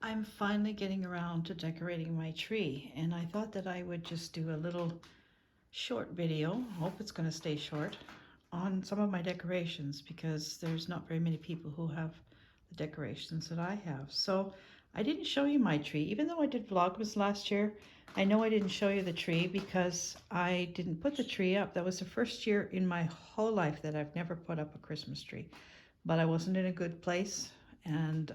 I'm finally getting around to decorating my tree, and I thought that I would just do a little short video, hope it's going to stay short, on some of my decorations because there's not very many people who have the decorations that I have. So I didn't show you my tree, even though I did Vlogmas last year. I know I didn't show you the tree because I didn't put the tree up. That was the first year in my whole life that I've never put up a Christmas tree, but I wasn't in a good place, and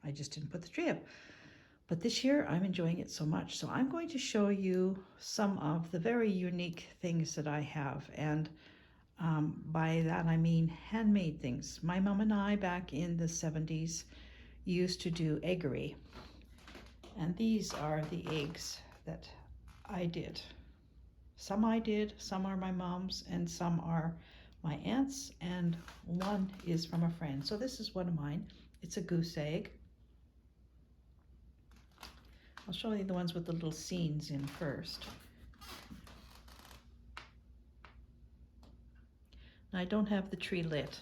I just didn't put the tree up. But this year I'm enjoying it so much. So I'm going to show you some of the very unique things that I have. And by that I mean handmade things. My mom and I back in the 70s used to do eggery. And these are the eggs that I did. Some I did, some are my mom's, and some are my aunt's, and one is from a friend. So this is one of mine. It's a goose egg. I'll show you the ones with the little scenes in first. Now, I don't have the tree lit,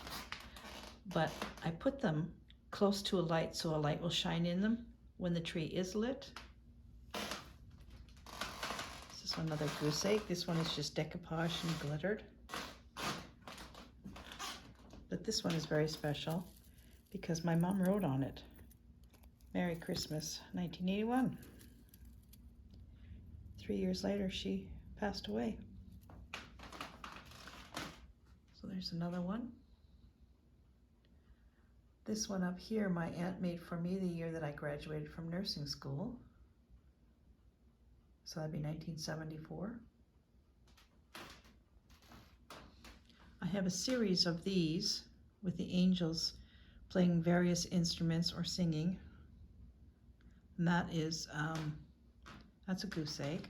but I put them close to a light so a light will shine in them when the tree is lit. This is another goose egg. This one is just decoupage and glittered. But this one is very special because my mom wrote on it, "Merry Christmas, 1981. 3 years later, she passed away. So there's another one. This one up here, my aunt made for me the year that I graduated from nursing school. So that'd be 1974. I have a series of these with the angels playing various instruments or singing. And that is, that's a goose egg.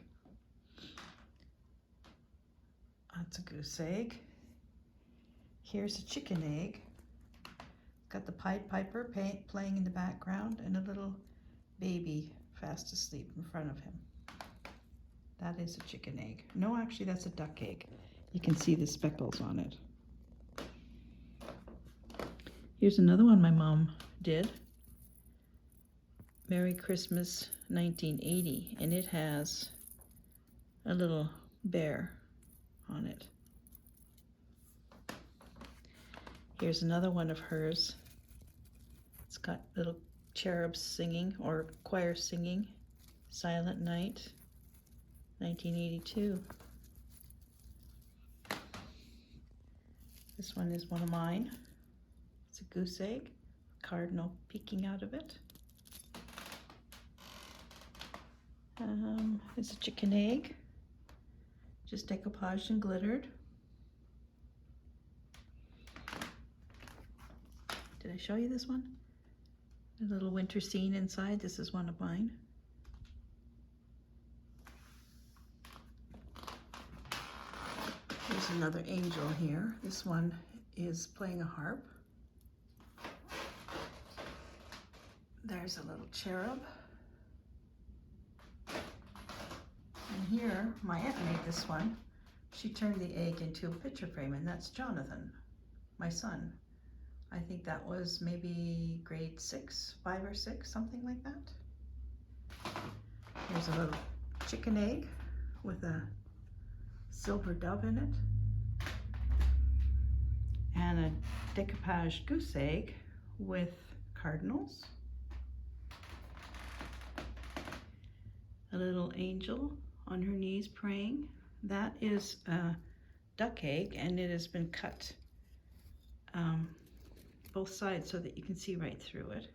That's a goose egg. Here's a chicken egg. Got the Pied Piper playing in the background and a little baby fast asleep in front of him. That is a chicken egg. No, actually that's a duck egg. You can see the speckles on it. Here's another one my mom did. Merry Christmas 1980, and it has a little bear on it. Here's another one of hers. It's got little cherubs singing, or choir singing, Silent Night, 1982. This one is one of mine. It's a goose egg, cardinal peeking out of it. It's a chicken egg, just decoupaged and glittered. Did I show you this one? A little winter scene inside. This is one of mine. There's another angel here. This one is playing a harp. There's a little cherub. And here, my aunt made this one. She turned the egg into a picture frame, and that's Jonathan, my son. I think that was maybe grade 6, 5 or 6, something like that. Here's a little chicken egg with a silver dove in it. And a decoupage goose egg with cardinals. A little angel on her knees praying. That is a duck egg, and it has been cut both sides so that you can see right through it.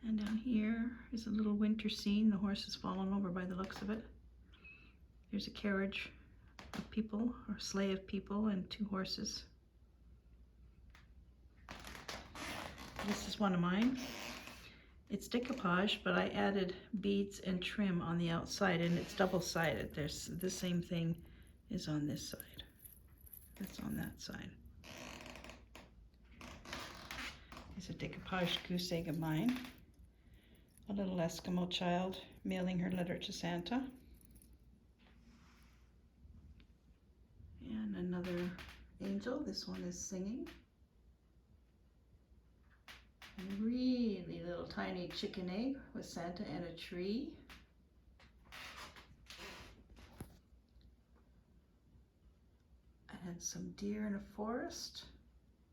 And down here is a little winter scene. The horse has fallen over by the looks of it. There's a carriage of people, or sleigh of people, and 2 horses. This is one of mine. It's decoupage, but I added beads and trim on the outside, and it's double-sided. There's the same thing is on this side. That's on that side. It's a decoupage goose egg of mine. A little Eskimo child mailing her letter to Santa. And another angel. This one is singing. And really little tiny chicken egg with Santa and a tree. And some deer in a forest.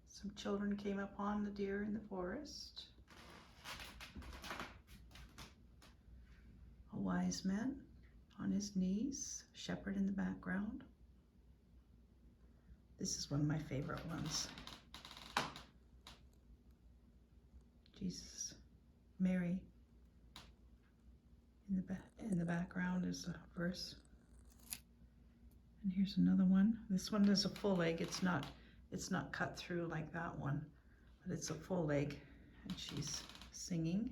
Some children came upon the deer in the forest. A wise man on his knees, shepherd in the background. This is one of my favorite ones. Jesus, Mary. In the background is a verse. And here's another one. This one is a full egg. It's not cut through like that one, but it's a full egg, and she's singing.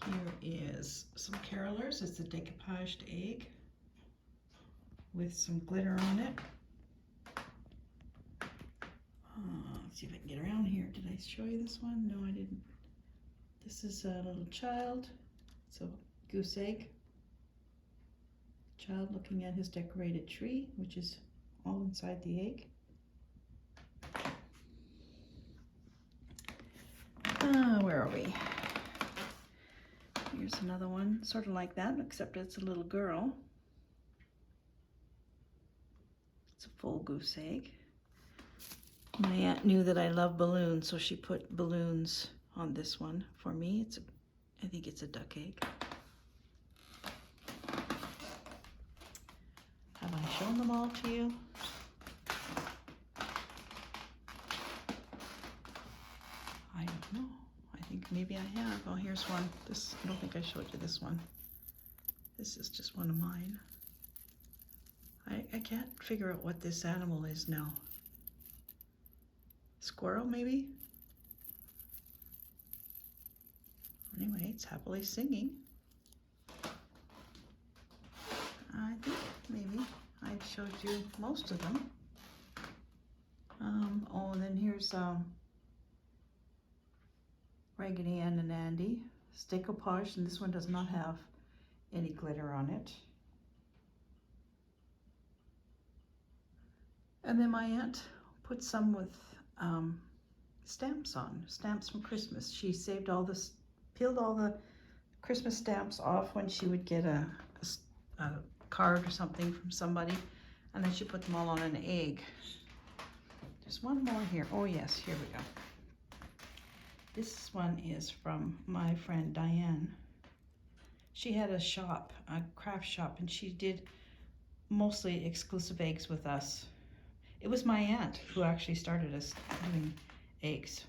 Here is some carolers. It's a decoupaged egg with some glitter on it. Let's see if I can get around here. Did I show you this one? No, I didn't. This is a little child. It's a goose egg. Child looking at his decorated tree, which is all inside the egg. Where are we? Here's another one, sort of like that, except it's a little girl. It's a full goose egg. My aunt knew that I love balloons, so she put balloons on this one for me. I think it's a duck egg. Have I shown them all to you? I don't know. I think maybe I have. Oh, here's one. I don't think I showed you this one. This is just one of mine. I can't figure out what this animal is now. Squirrel, maybe? Anyway, it's happily singing. I think maybe I showed you most of them. Oh, and then here's Raggedy Ann and Andy. It's decoupage, and this one does not have any glitter on it. And then my aunt put some with stamps on, stamps from Christmas. She saved all this, peeled all the Christmas stamps off when she would get a card or something from somebody, and then she put them all on an egg. There's one more here. Oh yes, here we go. This one is from my friend Diane. She had a shop, a craft shop, and she did mostly exclusive eggs with us. It was my aunt who actually started us doing eggs.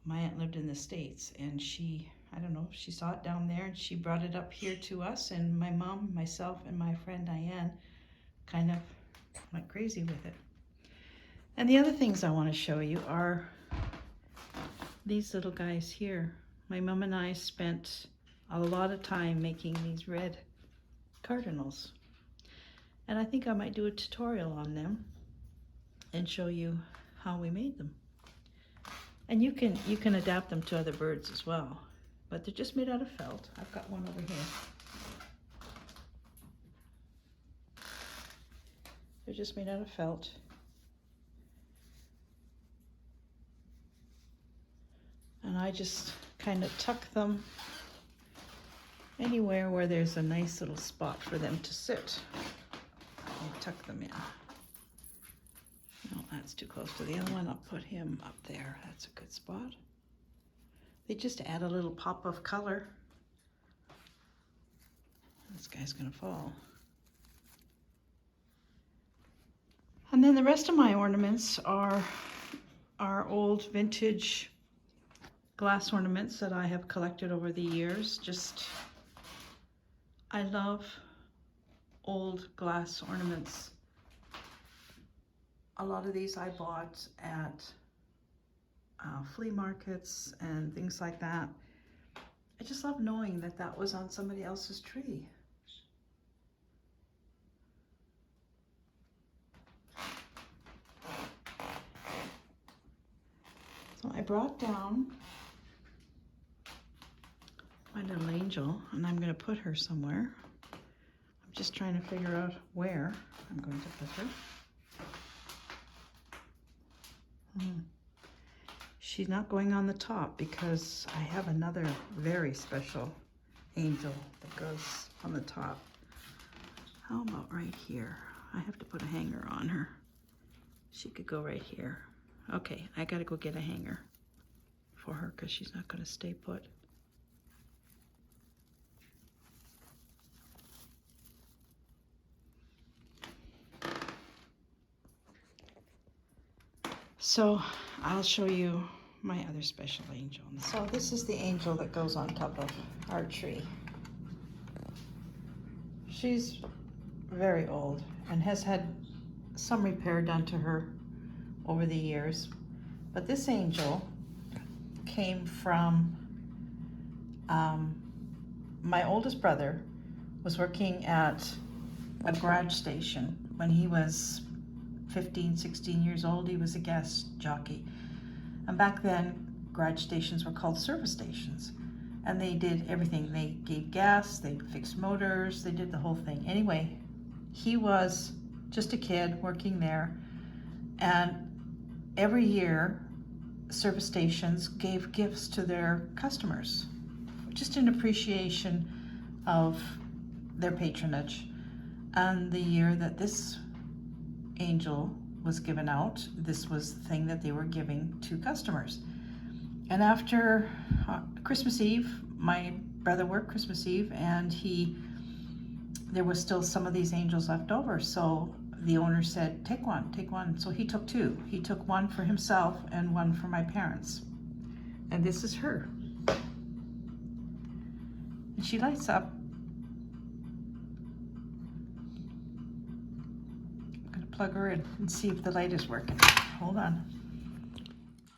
My aunt lived in the States, and she, I don't know, she saw it down there and she brought it up here to us, and my mom, myself, and my friend Diane kind of went crazy with it. And the other things I want to show you are these little guys here. My mom and I spent a lot of time making these red cardinals, and I think I might do a tutorial on them and show you how we made them. And you can adapt them to other birds as well, but they're just made out of felt. I've got one over here. They're just made out of felt. And I just kind of tuck them anywhere where there's a nice little spot for them to sit. I tuck them in. No, that's too close to the other one. I'll put him up there. That's a good spot. They just add a little pop of color. This guy's gonna fall. And then the rest of my ornaments are old vintage glass ornaments that I have collected over the years. I love old glass ornaments. A lot of these I bought at flea markets and things like that. I just love knowing that that was on somebody else's tree. So I brought down my little angel, and I'm going to put her somewhere. I'm just trying to figure out where I'm going to put her. she's not going on the top because I have another very special angel that goes on the top. How about right here? I have to put a hanger on her. She could go right here. Okay, I gotta go get a hanger for her because she's not gonna stay put. So I'll show you my other special angel. So this is the angel that goes on top of our tree. She's very old and has had some repair done to her over the years. But this angel came from my oldest brother was working at a garage station when he was 15, 16 years old. He was a gas jockey. And back then, garage stations were called service stations. And they did everything. They gave gas, they fixed motors, they did the whole thing. Anyway, he was just a kid working there. And every year, service stations gave gifts to their customers, just in appreciation of their patronage. And the year that this angel was given out, this was the thing that they were giving to customers. And after Christmas Eve, my brother worked Christmas Eve, and there was still some of these angels left over. So the owner said, take one. So he took two. He took one for himself and one for my parents. And this is her. And she lights up. I'm gonna plug her in and see if the light is working. Hold on.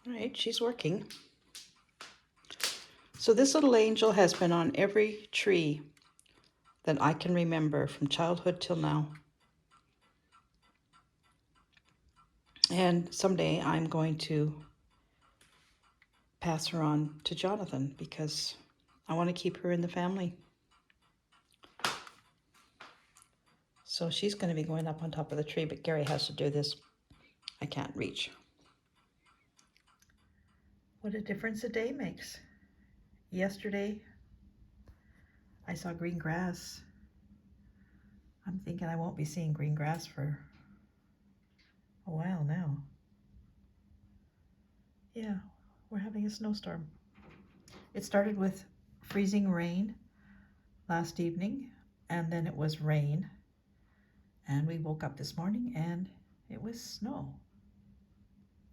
All right, she's working. So this little angel has been on every tree that I can remember from childhood till now. And someday I'm going to pass her on to Jonathan because I want to keep her in the family. So she's going to be going up on top of the tree, but Gary has to do this. I can't reach. What a difference a day makes. Yesterday, I saw green grass. I'm thinking I won't be seeing green grass for a while now. Yeah, we're having a snowstorm. It started with freezing rain last evening, and then it was rain. And we woke up this morning and it was snow.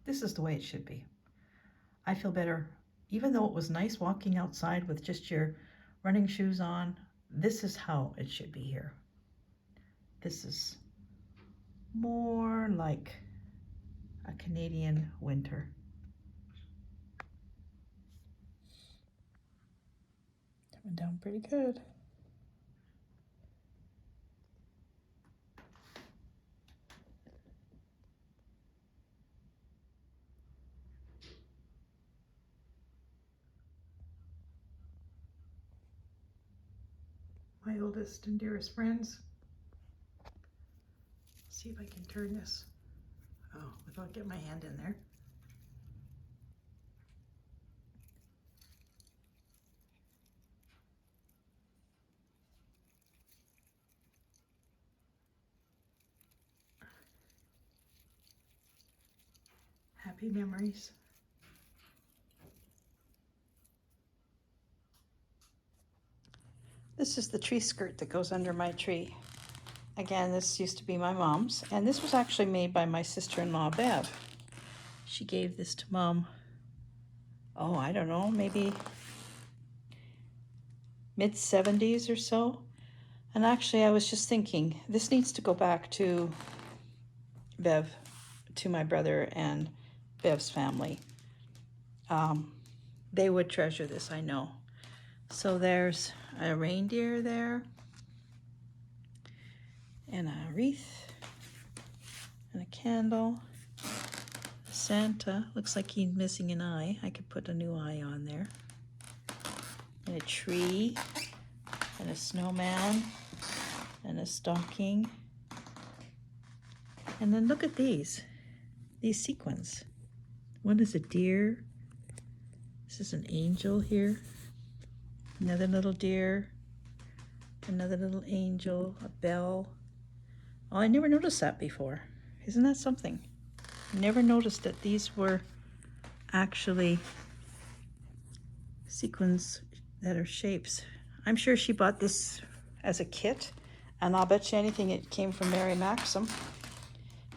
This is the way it should be. I feel better, even though it was nice walking outside with just your running shoes on. This is how it should be here. This is more like a Canadian winter. Coming down pretty good. My oldest and dearest friends. See if I can turn this. Oh, without getting my hand in there. Happy memories. This is the tree skirt that goes under my tree. Again, this used to be my mom's, and this was actually made by my sister-in-law, Bev. She gave this to Mom, oh, I don't know, maybe mid-70s or so. And actually, I was just thinking, this needs to go back to Bev, to my brother and Bev's family. They would treasure this, I know. So there's a reindeer there, and a wreath, and a candle. Santa, looks like he's missing an eye. I could put a new eye on there. And a tree, and a snowman, and a stocking. And then look at these sequins. One is a deer, This is an angel here. Another little deer. Another little angel. A bell. Oh, I never noticed that before. Isn't that something? I never noticed that these were actually sequins that are shapes. I'm sure she bought this as a kit, and I'll bet you anything it came from Mary Maxim,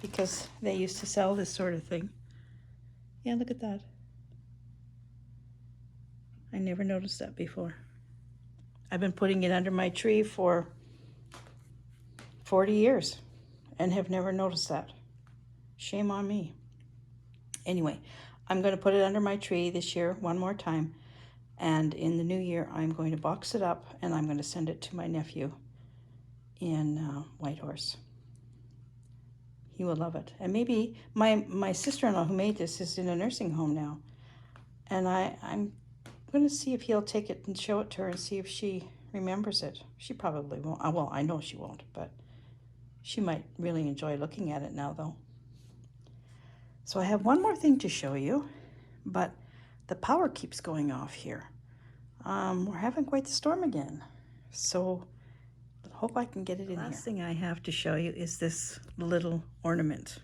because they used to sell this sort of thing. Yeah, look at that. I never noticed that before. I've been putting it under my tree for 40 years and have never noticed that. Shame on me. Anyway, I'm going to put it under my tree this year one more time, and in the new year I'm going to box it up and I'm going to send it to my nephew in Whitehorse. He will love it. And maybe my sister-in-law who made this is in a nursing home now, and I'm going to see if he'll take it and show it to her and see if she remembers it. She probably won't. Well, I know she won't, but she might really enjoy looking at it now, though. So I have one more thing to show you, but the power keeps going off here. We're having quite the storm again, so I hope I can get it in here. The last thing I have to show you is this little ornament.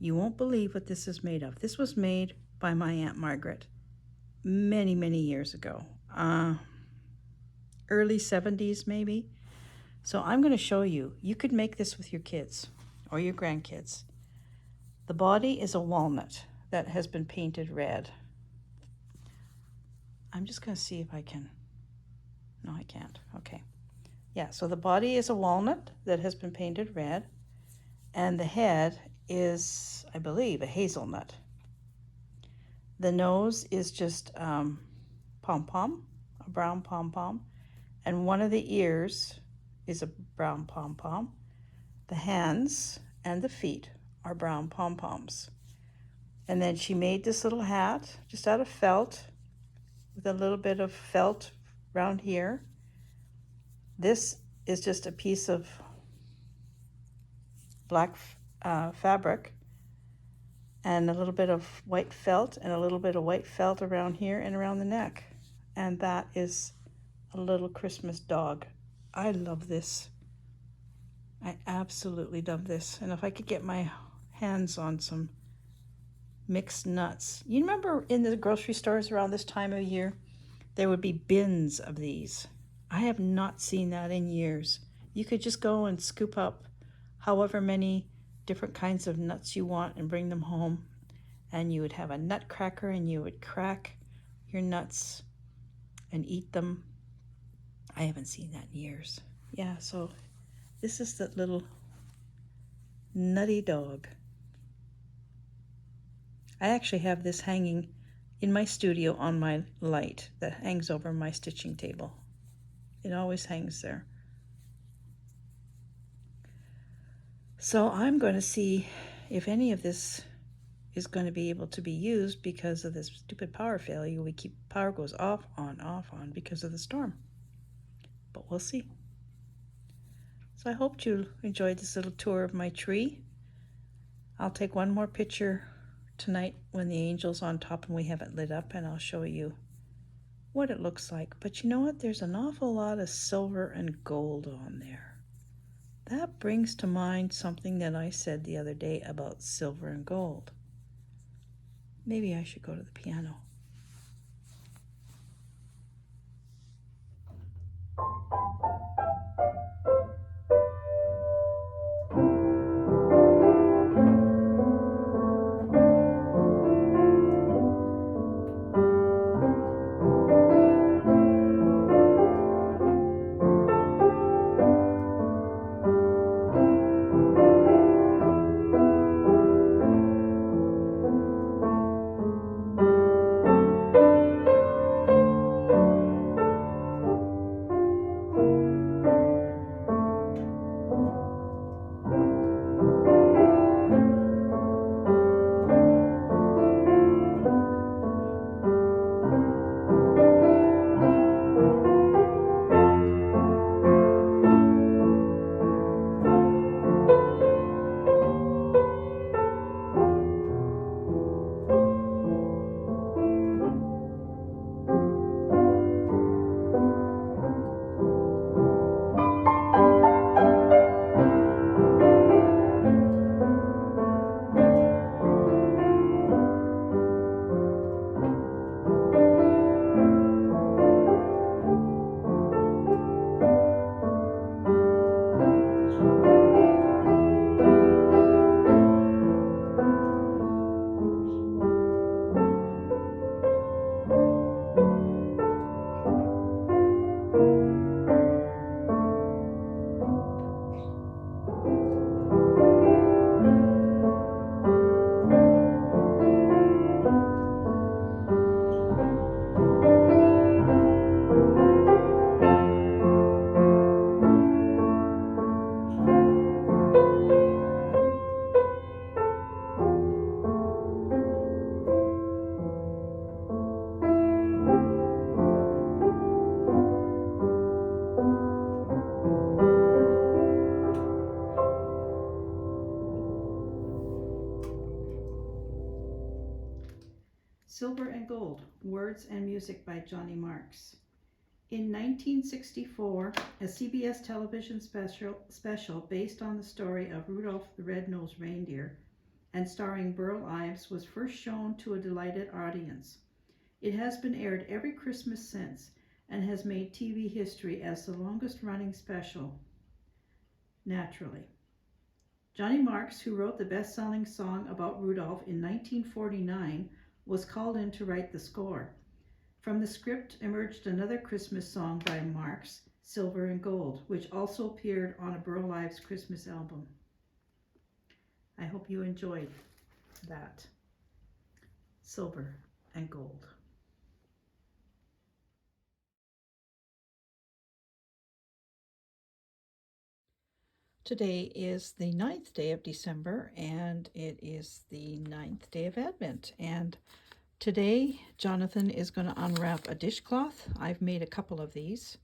You won't believe what this is made of. This was made by my Aunt Margaret many, many years ago. Early 70s maybe. So I'm going to show you. You could make this with your kids or your grandkids. The body is a walnut that has been painted red. I'm just going to see if I can. No, I can't. Okay. Yeah, so the body is a walnut that has been painted red, and the head is, I believe, a hazelnut. The nose is just pom-pom, a brown pom-pom, and one of the ears is a brown pom-pom. The hands and the feet are brown pom-poms. And then she made this little hat just out of felt with a little bit of felt around here. This is just a piece of black fabric and a little bit of white felt and a little bit of white felt around here and around the neck. And that is a little Christmas dog. I love this. I absolutely love this. And if I could get my hands on some mixed nuts. You remember in the grocery stores around this time of year, there would be bins of these. I have not seen that in years. You could just go and scoop up however many different kinds of nuts you want and bring them home, and you would have a nut cracker and you would crack your nuts and eat them. I haven't seen that in years. Yeah, so this is that little nutty dog. I actually have this hanging in my studio on my light that hangs over my stitching table. It always hangs there. So I'm going to see if any of this is going to be able to be used because of this stupid power failure. Power goes off, on because of the storm. But we'll see. So I hope you enjoyed this little tour of my tree. I'll take one more picture tonight when the angel's on top and we have it lit up, and I'll show you what it looks like. But you know what? There's an awful lot of silver and gold on there. That brings to mind something that I said the other day about silver and gold. Maybe I should go to the piano. Silver and Gold, Words and Music by Johnny Marks. In 1964, a CBS television special based on the story of Rudolph the Red-Nosed Reindeer and starring Burl Ives was first shown to a delighted audience. It has been aired every Christmas since and has made TV history as the longest-running special, naturally. Johnny Marks, who wrote the best-selling song about Rudolph in 1949, was called in to write the score. From the script emerged another Christmas song by Marks, Silver and Gold, which also appeared on a Burl Ives Christmas album. I hope you enjoyed that. Silver and Gold. Today is the 9th day of December, and it is the 9th day of Advent. And today, Jonathan is going to unwrap a dishcloth. I've made a couple of these.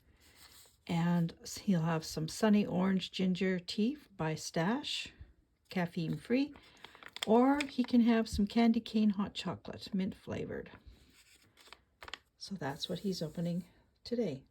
And he'll have some Sunny Orange Ginger Tea by Stash, caffeine free. Or he can have some candy cane hot chocolate, mint flavored. So that's what he's opening today.